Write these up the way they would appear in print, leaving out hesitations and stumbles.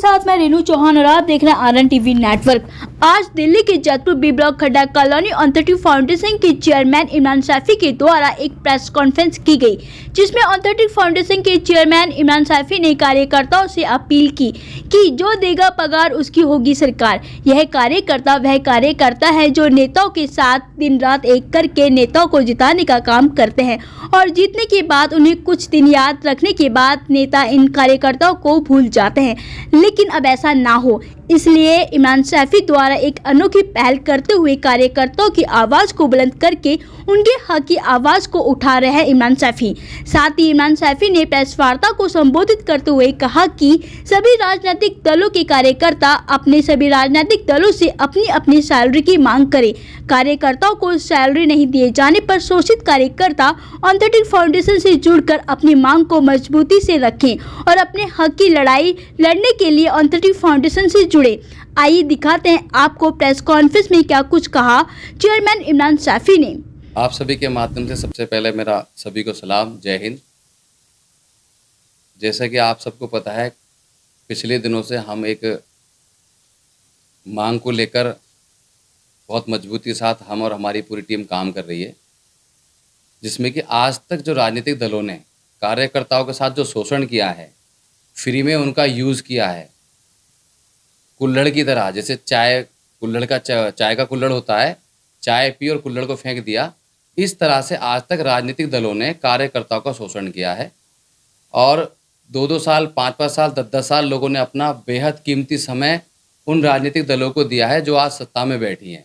साथ मैं रेनू चौहान और आप देख रहे हैं आरएन टीवी नेटवर्क। आज दिल्ली के जैतपुर बी ब्लॉक खड्डा कॉलोनी ऑन्थरटी फाउंडेशन के चेयरमैन इमरान सैफी के द्वारा एक प्रेस कॉन्फ्रेंस की गई, जिसमें ऑन्थरटी फाउंडेशन के चेयरमैन इमरान सैफी ने कार्यकर्ताओं से अपील की कि जो देगा पगार उसकी होगी सरकार। यह कार्यकर्ता वह कार्यकर्ता है जो नेताओं के साथ दिन रात एक करके नेताओं को जिताने का काम करते हैं और जीतने के बाद उन्हें कुछ दिन याद रखने के बाद नेता इन कार्यकर्ताओं को भूल जाते हैं, लेकिन अब ऐसा ना हो, इसलिए इमरान सैफी द्वारा एक अनोखी पहल करते हुए कार्यकर्ताओं की आवाज को बुलंद करके उनके हक की आवाज को उठा रहे हैं इमरान सैफी। साथ ही इमरान सैफी ने प्रेस वार्ता को संबोधित करते हुए कहा कि सभी राजनीतिक दलों के कार्यकर्ता अपने सभी राजनीतिक दलों से अपनी अपनी सैलरी की मांग करें। कार्यकर्ताओं को सैलरी नहीं दिए जाने पर शोषित कार्यकर्ता ऑन्थरटी फाउंडेशन से जुड़कर अपनी मांग को मजबूती से रखें और अपने हक की लड़ाई लड़ने के लिए ऑन्थरटी फाउंडेशन से जुड़े। आइए दिखाते हैं आपको प्रेस कॉन्फ्रेंस में क्या कुछ कहा चेयरमैन इमरान सैफी ने। आप सभी के माध्यम से सबसे पहले मेरा सभी को सलाम, जय हिंद। जैसा कि आप सबको पता है, पिछले दिनों से हम एक मांग को लेकर बहुत मजबूती के साथ हम और हमारी पूरी टीम काम कर रही है, जिसमें कि आज तक जो राजनीतिक दलों ने कार्यकर्ताओं के साथ जो शोषण किया है, फ्री में उनका यूज़ किया है, कुल्हड़ की तरह, जैसे चाय का कुल्हड़ होता है, चाय पी और कुल्हड़ को फेंक दिया, इस तरह से आज तक राजनीतिक दलों ने कार्यकर्ताओं का शोषण किया है और 2-2 साल, 5-5 साल, 10-10 साल लोगों ने अपना बेहद कीमती समय उन राजनीतिक दलों को दिया है जो आज सत्ता में बैठी हैं।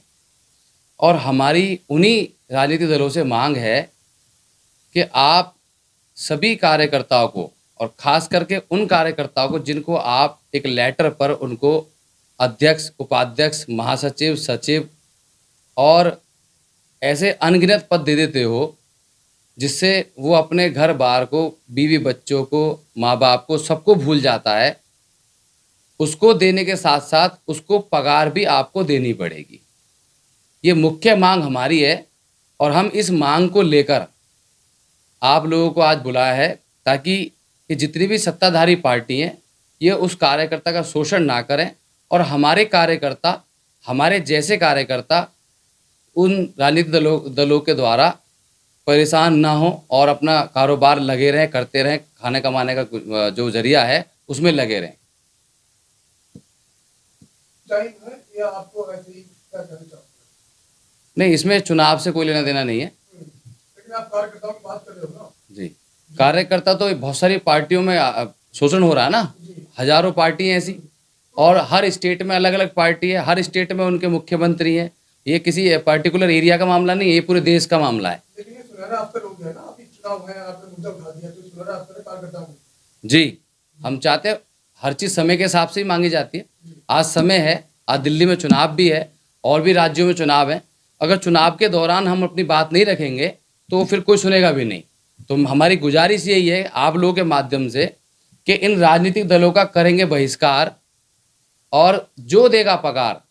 और हमारी उन्हीं राजनीतिक दलों से मांग है कि आप सभी कार्यकर्ताओं को, और ख़ास करके उन कार्यकर्ताओं को जिनको आप एक लेटर पर उनको अध्यक्ष, उपाध्यक्ष, महासचिव, सचिव और ऐसे अनगिनत पद दे देते हो, जिससे वो अपने घर बार को, बीवी बच्चों को, माँ बाप को, सबको भूल जाता है, उसको देने के साथ साथ उसको पगार भी आपको देनी पड़ेगी। ये मुख्य मांग हमारी है और हम इस मांग को लेकर आप लोगों को आज बुलाया है, ताकि ये जितनी भी सत्ताधारी पार्टी हैं ये उस कार्यकर्ता का शोषण ना करें और हमारे कार्यकर्ता, हमारे जैसे कार्यकर्ता उन राजनीतिक दलों के द्वारा परेशान ना हो और अपना कारोबार लगे रहें, करते रहें, खाने कमाने का जो जरिया है उसमें लगे रहें। या आपको ऐसे ही क्या कहना चाहते हैं? नहीं, इसमें चुनाव से कोई लेना देना नहीं है। लेकिन आप कार्यकर्ताओं की बात कर रहे हो ना? जी, कार्यकर्ता तो बहुत सारी पार्टियों में शोषण हो रहा है ना, हजारों पार्टी हैं ऐसी, और हर स्टेट में अलग अलग पार्टी है, हर स्टेट में उनके मुख्यमंत्री हैं। ये किसी पर्टिकुलर एरिया का मामला नहीं है, ये पूरे देश का मामला है। लेकिन ये सुनहरा अवसर हो गया ना, अभी चुनाव है, आपने मुद्दा उठा दिया, तो सुनहरा अवसर है कार्यकर्ताओं को। जी, हम चाहते हैं हर चीज़ समय के हिसाब से ही मांगी जाती है। आज समय है, आज दिल्ली में चुनाव भी है और भी राज्यों में चुनाव है। अगर चुनाव के दौरान हम अपनी बात नहीं रखेंगे तो फिर कोई सुनेगा भी नहीं। तो हमारी गुजारिश यही है आप लोगों के माध्यम से कि इन राजनीतिक दलों का करेंगे बहिष्कार और जो देगा पगार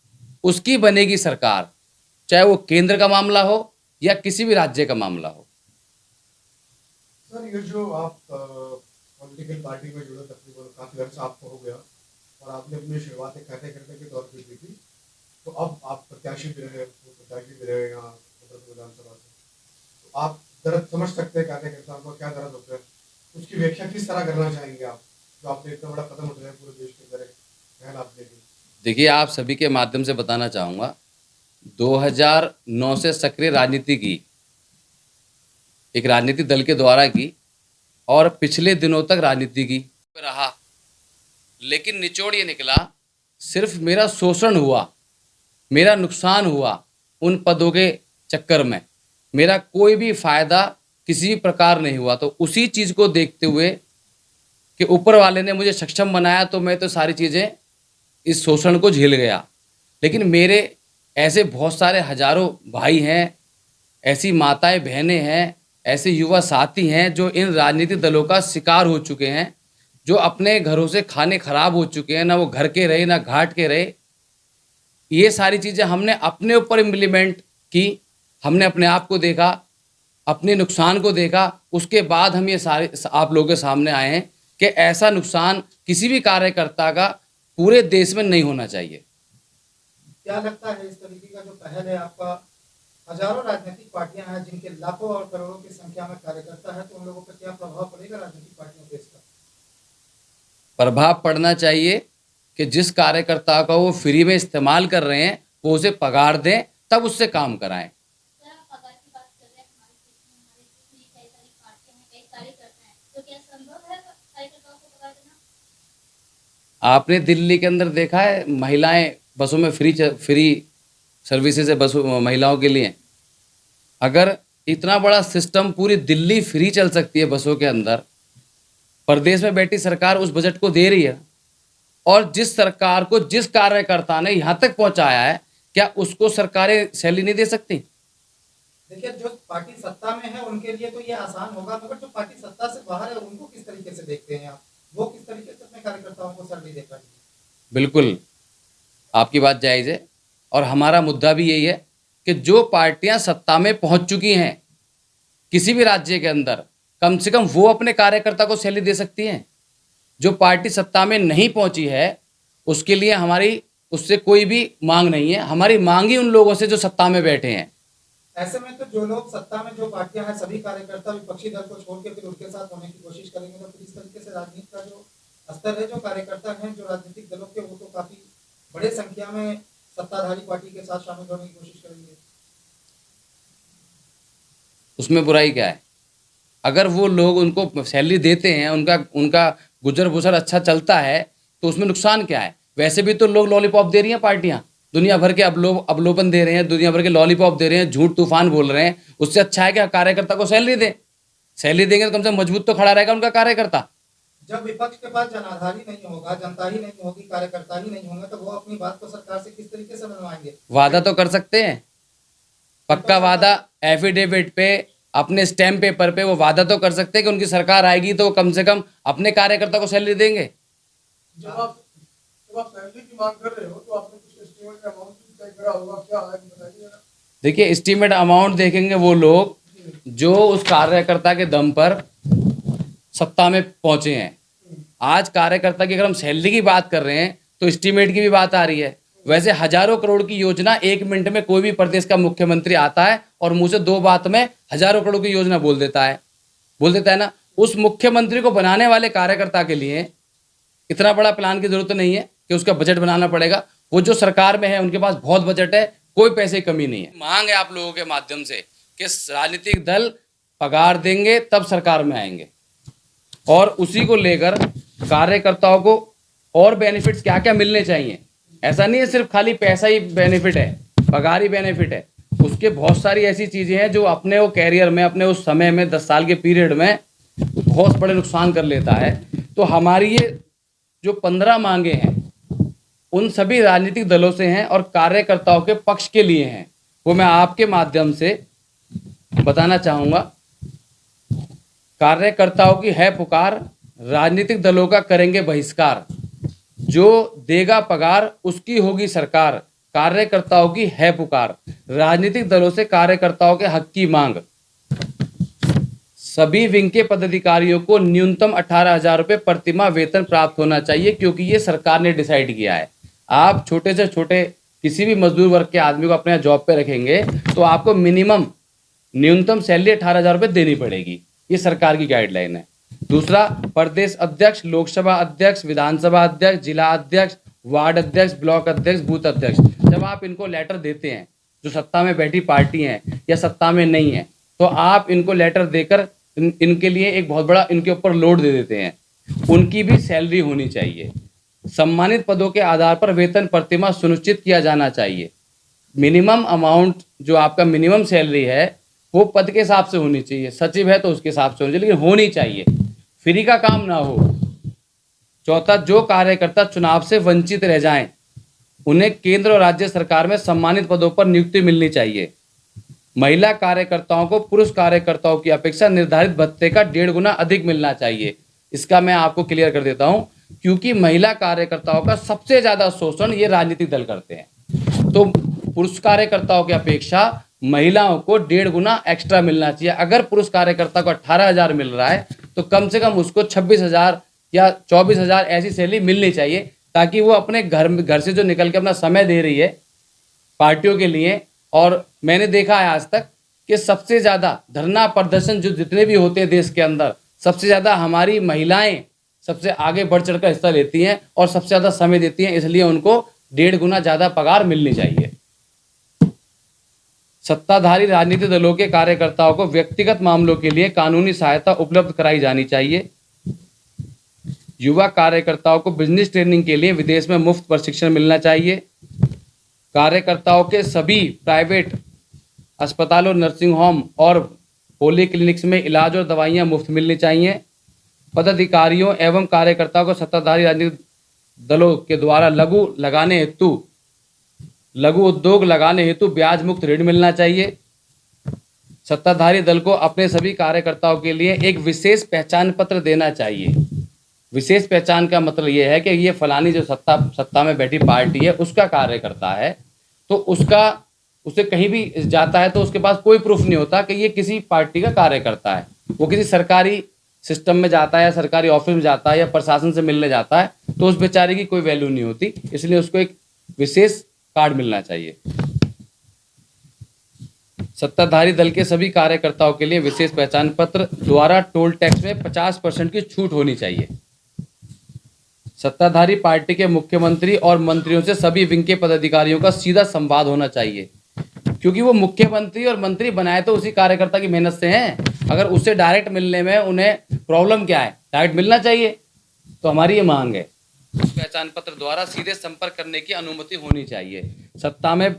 उसकी बनेगी सरकार, चाहे वो केंद्र का मामला हो या किसी भी राज्य का मामला हो। सर, ये जो आप पॉलिटिकल पार्टी में जुड़े तकरीबन काफी अर्सा आपको हो गया और आपने अपनी शुरुआत एक कार्यकर्ता के तौर पर की थी, तो अब आप प्रत्याशी भी रहे यहाँ विधानसभा से, तो आप दर्द समझ सकते हैं कार्यकर्ताओं को, क्या दर्द होता है, उसकी व्याख्या किस तरह करना चाहेंगे आप, जो आपने इतना बड़ा कदम उठाया पूरे देश के अंदर पहल आप लेंगे? देखिए, आप सभी के माध्यम से बताना चाहूँगा, 2009 से सक्रिय राजनीति की, एक राजनीतिक दल के द्वारा की और पिछले दिनों तक राजनीति की रहा, लेकिन निचोड़ ये निकला सिर्फ मेरा शोषण हुआ, मेरा नुकसान हुआ उन पदों के चक्कर में, मेरा कोई भी फ़ायदा किसी भी प्रकार नहीं हुआ। तो उसी चीज़ को देखते हुए कि ऊपर वाले ने मुझे सक्षम बनाया, तो मैं तो सारी चीज़ें इस शोषण को झेल गया। लेकिन मेरे ऐसे बहुत सारे हजारों भाई हैं, ऐसी माताएं बहनें हैं, ऐसे युवा साथी हैं जो इन राजनीतिक दलों का शिकार हो चुके हैं, जो अपने घरों से खाने खराब हो चुके हैं, ना वो घर के रहे ना घाट के रहे। ये सारी चीज़ें हमने अपने ऊपर इम्प्लीमेंट की, हमने अपने आप को देखा, अपने नुकसान को देखा, उसके बाद हम ये सारे आप लोगों के सामने आए हैं कि ऐसा नुकसान किसी भी कार्यकर्ता का पूरे देश में नहीं होना चाहिए। क्या लगता है इस तरीके का जो पहल है आपका, हजारों राजनीतिक पार्टियां हैं जिनके लाखों और करोड़ों की संख्या में कार्यकर्ता है, तो उन लोगों पर क्या प्रभाव पड़ेगा राजनीतिक पार्टियों पे इसका? प्रभाव पड़ना चाहिए कि जिस कार्यकर्ता का वो फ्री में इस्तेमाल कर रहे हैं वो उसे पगार दें, तब उससे काम कराएं। सर, आप पगार की बात कर रहे हैं, हमारे देश में हमारे देश में कई सारी पार्टियां हैं, कई कार्यकर्ता हैं, तो क्या संभव है कार्यकर्ताओं को पगार देना? आपने दिल्ली के अंदर देखा है महिलाएं बसों में फ्री सर्विसेज है बसों महिलाओं के लिए। अगर इतना बड़ा सिस्टम पूरी दिल्ली फ्री चल सकती है बसों के अंदर, प्रदेश में बैठी सरकार उस बजट को दे रही है, और जिस सरकार को जिस कार्यकर्ता ने यहाँ तक पहुँचाया है, क्या उसको सरकारें सैलरी नहीं दे सकती? देखिए, जो पार्टी सत्ता में है उनके लिए तो ये आसान होगा, मगर जो पार्टी सत्ता से बाहर है उनको किस तरीके से देखते हैं आप? वो किस तरीके से अपने कार्यकर्ताओं को सैलरी दे पाएंगे? बिल्कुल, आपकी बात जायज़ है, और हमारा मुद्दा भी यही है कि जो पार्टियां सत्ता में पहुंच चुकी हैं किसी भी राज्य के अंदर, कम से कम वो अपने कार्यकर्ता को सैलरी दे सकती हैं। जो पार्टी सत्ता में नहीं पहुंची है उसके लिए हमारी उससे कोई भी मांग नहीं है। हमारी मांग ही उन लोगों से जो सत्ता में बैठे हैं। ऐसे में तो जो लोग सत्ता में, जो पार्टियां हैं, सभी कार्यकर्ता विपक्षी दल को छोड़ के फिर उनके साथ होने की कोशिश करेंगे, तो फिर इस तरीके से राजनीति का जो स्तर है, जो कार्यकर्ता हैं जो राजनीतिक दलों के, वो तो काफी बड़े संख्या में सत्ताधारी पार्टी के साथ शामिल होने की कोशिश करेंगे। उसमें बुराई क्या है? अगर वो लोग उनको सैलरी देते हैं, उनका गुजर बसर अच्छा चलता है, तो उसमें नुकसान क्या है? वैसे भी तो लोग लॉलीपॉप दे रही हैं पार्टियां, दुनिया भर के अवलोकन दे रहे हैं, दुनिया भर के लॉलीपॉप दे रहे हैं, झूठ तूफान बोल रहे हैं। उससे अच्छा है कि कार्यकर्ता को सैलरी दें। सैलरी देंगे तो कम से कम मजबूत तो खड़ा रहेगा उनका कार्यकर्ता। जब विपक्ष के पास जनाधार ही नहीं होगा, जनता ही नहीं होगी, कार्यकर्ता ही नहीं होंगे, तो वो अपनी बात को सरकार से किस तरीके से मनवाएंगे? वादा तो कर सकते हैं, पक्का वादा एफिडेविट पे, अपने स्टैम्प पेपर पे वो वादा तो कर सकते हैं कि उनकी सरकार आएगी तो कम से कम अपने कार्यकर्ता को सैलरी देंगे। जब आप सैलरी की मांग कर रहे हो तो आपने कुछ एस्टिमेट अमाउंट तय करा होगा, क्या है बताइए जरा। देखिए, एस्टीमेट अमाउंट देखेंगे वो लोग जो उस कार्यकर्ता के दम पर सत्ता में पहुंचे हैं। आज कार्यकर्ता की अगर हम सैलरी की बात कर रहे हैं तो एस्टीमेट की भी बात आ रही है। वैसे हजारों करोड़ की योजना 1 मिनट में कोई भी प्रदेश का मुख्यमंत्री आता है और मुंह से 2 बात में हजारों करोड़ की योजना बोल देता है ना। उस मुख्यमंत्री को बनाने वाले कार्यकर्ता के लिए इतना बड़ा प्लान की जरूरत नहीं है कि उसका बजट बनाना पड़ेगा। वो जो सरकार में है उनके पास बहुत बजट है, कोई पैसे की कमी नहीं है। मांग है आप लोगों के माध्यम से कि राजनीतिक दल पगार देंगे तब सरकार में आएंगे, और उसी को लेकर कार्यकर्ताओं को और बेनिफिट्स क्या क्या मिलने चाहिए। ऐसा नहीं है सिर्फ खाली पैसा ही बेनिफिट है, पगार ही बेनिफिट है। उसके बहुत सारी ऐसी चीज़ें हैं जो अपने वो कैरियर में, अपने उस समय में, 10 साल के पीरियड में बहुत बड़े नुकसान कर लेता है। तो हमारी ये जो 15 मांगे हैं उन सभी राजनीतिक दलों से हैं और कार्यकर्ताओं के पक्ष के लिए हैं। वो मैं आपके माध्यम से बताना चाहूँगा। कार्यकर्ताओं की है पुकार, राजनीतिक दलों का करेंगे बहिष्कार। जो देगा पगार उसकी होगी सरकार, कार्यकर्ताओं की है पुकार। राजनीतिक दलों से कार्यकर्ताओं के हक की मांग। सभी विंग के पदाधिकारियों को न्यूनतम 18,000 रुपये प्रतिमाह वेतन प्राप्त होना चाहिए, क्योंकि ये सरकार ने डिसाइड किया है। आप छोटे से छोटे किसी भी मजदूर वर्ग के आदमी को अपने यहाँ जॉब पे रखेंगे तो आपको न्यूनतम सैलरी 18,000 रुपये देनी पड़ेगी। ये सरकार की गाइडलाइन है। दूसरा, प्रदेश अध्यक्ष, लोकसभा अध्यक्ष, विधानसभा अध्यक्ष, जिला अध्यक्ष, वार्ड अध्यक्ष, ब्लॉक अध्यक्ष, बूथ अध्यक्ष, जब आप इनको लेटर देते हैं, जो सत्ता में बैठी पार्टी हैं या सत्ता में नहीं है, तो आप इनको लेटर देकर इनके लिए एक बहुत बड़ा इनके ऊपर लोड दे देते हैं। उनकी भी सैलरी होनी चाहिए। सम्मानित पदों के आधार पर वेतन प्रतिमाह सुनिश्चित किया जाना चाहिए। मिनिमम अमाउंट जो आपका मिनिमम सैलरी है वो पद के हिसाब से होनी चाहिए। सचिव है तो उसके हिसाब से होनी चाहिए, लेकिन होनी चाहिए, फ्री का काम ना हो। चौथा, जो कार्यकर्ता चुनाव से वंचित रह जाएं उन्हें केंद्र और राज्य सरकार में सम्मानित पदों पर नियुक्ति मिलनी चाहिए। महिला कार्यकर्ताओं को पुरुष कार्यकर्ताओं की अपेक्षा निर्धारित भत्ते का 1.5 गुना अधिक मिलना चाहिए। इसका मैं आपको क्लियर कर देता हूं, क्योंकि महिला कार्यकर्ताओं का सबसे ज्यादा शोषण ये राजनीतिक दल करते हैं। तो पुरुष कार्यकर्ताओं की अपेक्षा महिलाओं को 1.5 गुना एक्स्ट्रा मिलना चाहिए। अगर पुरुष कार्यकर्ता को 18,000 मिल रहा है तो कम से कम उसको 26,000 या 24,000 ऐसी सैलरी मिलनी चाहिए, ताकि वो अपने घर से जो निकल के अपना समय दे रही है पार्टियों के लिए। और मैंने देखा है आज तक कि सबसे ज़्यादा धरना प्रदर्शन जो जितने भी होते हैं देश के अंदर, सबसे ज़्यादा हमारी महिलाएं सबसे आगे बढ़ चढ़ कर हिस्सा लेती हैं और सबसे ज़्यादा समय देती हैं, इसलिए उनको 1.5 गुना ज़्यादा पगार मिलनी चाहिए। सत्ताधारी राजनीतिक दलों के कार्यकर्ताओं को व्यक्तिगत मामलों के लिए कानूनी सहायता उपलब्ध कराई जानी चाहिए। युवा कार्यकर्ताओं को बिजनेस ट्रेनिंग के लिए विदेश में मुफ्त प्रशिक्षण मिलना चाहिए। कार्यकर्ताओं के सभी प्राइवेट अस्पतालों, नर्सिंग होम और पॉलीक्लिनिक्स में इलाज और दवाइयाँ मुफ्त मिलनी चाहिए। पदाधिकारियों एवं कार्यकर्ताओं को सत्ताधारी राजनीतिक दलों के द्वारा लघु उद्योग लगाने हेतु ब्याज मुक्त ऋण मिलना चाहिए। सत्ताधारी दल को अपने सभी कार्यकर्ताओं के लिए एक विशेष पहचान पत्र देना चाहिए। विशेष पहचान का मतलब ये है कि ये फलानी जो सत्ता में बैठी पार्टी है उसका कार्यकर्ता है, तो उसे कहीं भी जाता है तो उसके पास कोई प्रूफ नहीं होता कि ये किसी पार्टी का कार्यकर्ता है। वो किसी सरकारी सिस्टम में जाता है या सरकारी ऑफिस में जाता है या प्रशासन से मिलने जाता है तो उस बेचारे की कोई वैल्यू नहीं होती, इसलिए उसको एक विशेष कार्ड मिलना चाहिए। सत्ताधारी दल के सभी कार्यकर्ताओं के लिए विशेष पहचान पत्र द्वारा टोल टैक्स में 50% की छूट होनी चाहिए। सत्ताधारी पार्टी के मुख्यमंत्री और मंत्रियों से सभी विंग के पदाधिकारियों का सीधा संवाद होना चाहिए, क्योंकि वो मुख्यमंत्री और मंत्री बनाए तो उसी कार्यकर्ता की मेहनत से हैं। अगर उससे डायरेक्ट मिलने में उन्हें प्रॉब्लम क्या है, डायरेक्ट मिलना चाहिए। तो हमारी ये मांग है, पहचान पत्र द्वारा सीधे संपर्क करने की अनुमति होनी चाहिए। सत्ता में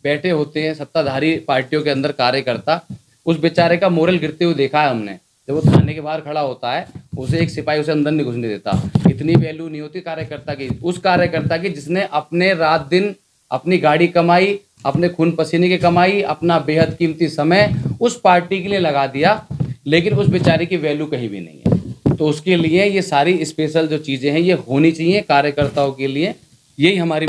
बैठे होते हैं सत्ताधारी पार्टियों के अंदर कार्यकर्ता, उस बेचारे का मोरल गिरते हुए देखा है हमने। जब वो थाने के बाहर खड़ा होता है उसे एक सिपाही उसे अंदर नहीं घुसने देता। इतनी वैल्यू नहीं होती कार्यकर्ता की, उस कार्यकर्ता की जिसने अपने रात दिन अपनी गाड़ी कमाई, अपने खून पसीने की कमाई, अपना बेहद कीमती समय उस पार्टी के लिए लगा दिया, लेकिन उस बेचारे की वैल्यू कहीं भी नहीं है। तो उसके लिए ये सारी स्पेशल जो चीज़ें हैं ये होनी चाहिए कार्यकर्ताओं के लिए। यही हमारी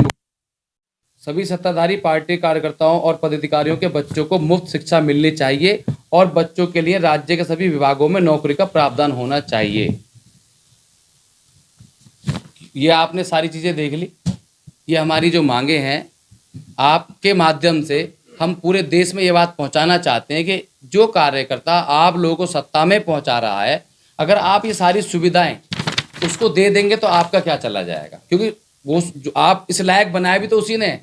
सभी सत्ताधारी पार्टी कार्यकर्ताओं और पदाधिकारियों के बच्चों को मुफ्त शिक्षा मिलनी चाहिए और बच्चों के लिए राज्य के सभी विभागों में नौकरी का प्रावधान होना चाहिए। ये आपने सारी चीज़ें देख ली, ये हमारी जो मांगे हैं। आपके माध्यम से हम पूरे देश में ये बात पहुंचाना चाहते हैं कि जो कार्यकर्ता आप लोगों को सत्ता में पहुंचा रहा है, अगर आप ये सारी सुविधाएं उसको दे देंगे तो आपका क्या चला जाएगा, क्योंकि वो जो आप इस लायक बनाए भी तो उसी ने।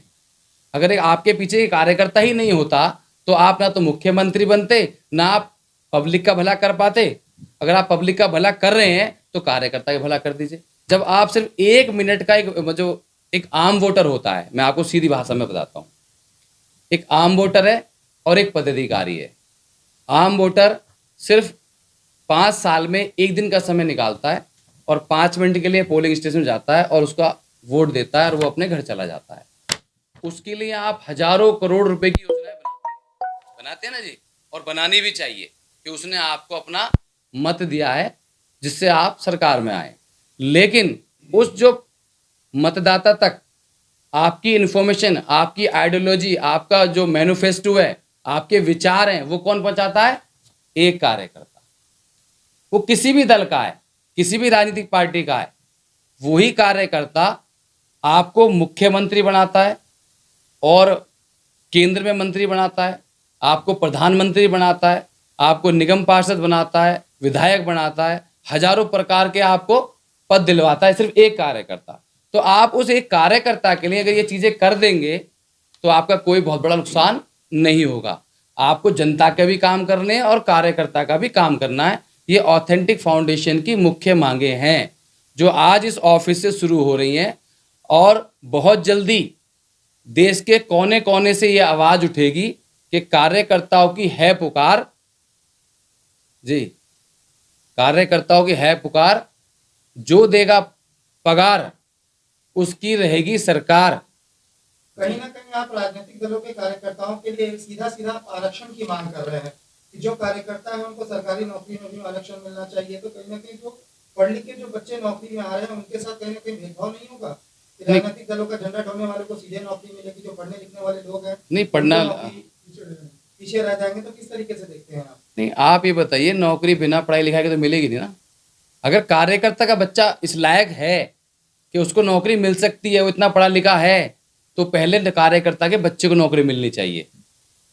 अगर एक आपके पीछे एक कार्यकर्ता ही नहीं होता तो आप ना तो मुख्यमंत्री बनते, ना आप पब्लिक का भला कर पाते। अगर आप पब्लिक का भला कर रहे हैं तो कार्यकर्ता का भला कर दीजिए। जब आप सिर्फ 1 मिनट का एक आम वोटर होता है, मैं आपको सीधी भाषा में बताता हूँ, एक आम वोटर है और एक पदाधिकारी है। आम वोटर सिर्फ 5 साल में 1 दिन का समय निकालता है और 5 मिनट के लिए पोलिंग स्टेशन जाता है और उसका वोट देता है और वो अपने घर चला जाता है। उसके लिए आप हजारों करोड़ रुपए की योजनाएं बनाते हैं ना जी, और बनानी भी चाहिए कि उसने आपको अपना मत दिया है जिससे आप सरकार में आए। लेकिन उस जो मतदाता तक आपकी इन्फॉर्मेशन, आपकी आइडियोलॉजी, आपका जो मैनिफेस्टो है, आपके विचार हैं, वो कौन पहुंचाता है? एक कार्यकर्ता। वो किसी भी दल का है, किसी भी राजनीतिक पार्टी का है, वही कार्यकर्ता आपको मुख्यमंत्री बनाता है और केंद्र में मंत्री बनाता है, आपको प्रधानमंत्री बनाता है, आपको निगम पार्षद बनाता है, विधायक बनाता है, हजारों प्रकार के आपको पद दिलवाता है, सिर्फ एक कार्यकर्ता। तो आप उस एक कार्यकर्ता के लिए अगर ये चीज़ें कर देंगे तो आपका कोई बहुत बड़ा नुकसान नहीं होगा। आपको जनता के भी काम करने हैं और कार्यकर्ता का भी काम करना है। ये ऑथेंटिक फाउंडेशन की मुख्य मांगे हैं जो आज इस ऑफिस से शुरू हो रही हैं और बहुत जल्दी देश के कोने कोने से ये आवाज़ उठेगी कि कार्यकर्ताओं की है पुकार जी, कार्यकर्ताओं की है पुकार, जो देगा पगार उसकी रहेगी सरकार। कहीं ना कहीं आप राजनीतिक दलों के कार्यकर्ताओं के लिए सीधा सीधा आरक्षण की मांग कर रहे हैं कि जो कार्यकर्ता है उनको सरकारी नौकरी में भी आरक्षण मिलना चाहिए। तो कहीं ना कहीं जो पढ़ लिख के जो बच्चे नौकरी में आ रहे हैं उनके साथ कहीं ना कहीं भेदभाव नहीं होगा कि राजनीतिक दलों का झंडा ढोने वाले को सीधे नौकरी मिलेगी, जो पढ़ने लिखने वाले लोग हैं नहीं पढ़ना पीछे रह जाएंगे। तो किस तरीके से देखते हैं आप? नहीं, आप ये बताइए, नौकरी बिना पढ़ाई लिखाई के तो मिलेगी नहीं ना। अगर कार्यकर्ता का बच्चा इस लायक है कि उसको नौकरी मिल सकती है, वो इतना पढ़ा लिखा है, तो पहले कार्यकर्ता के बच्चे को नौकरी मिलनी चाहिए।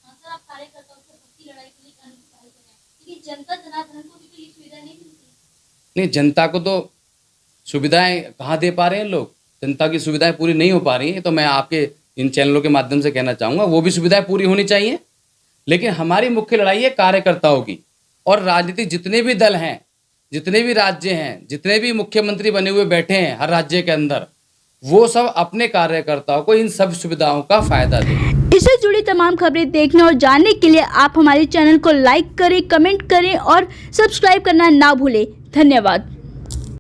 हाँ सर, आप कार्यकर्ताओं से भर्ती लड़ाई के लिए कानून पहल कर रहे हैं, लेकिन जनता जनार्दन को भी तो ये सुविधा नहीं मिलती। नहीं, जनता को तो सुविधाएं कहाँ दे पा रहे हैं लोग, जनता की सुविधाएं पूरी नहीं हो पा रही हैं। तो मैं आपके इन चैनलों के माध्यम से कहना चाहूँगा वो भी सुविधाएं पूरी होनी चाहिए, लेकिन हमारी मुख्य लड़ाई है कार्यकर्ताओं की। और राजनीतिक जितने भी दल हैं, जितने भी राज्य हैं, जितने भी मुख्यमंत्री बने हुए बैठे हैं हर राज्य के अंदर, वो सब अपने कार्यकर्ताओं को इन सब सुविधाओं का फायदा दें। इससे जुड़ी तमाम खबरें देखने और जानने के लिए आप हमारे चैनल को लाइक करें, कमेंट करें और सब्सक्राइब करना ना भूलें। धन्यवाद।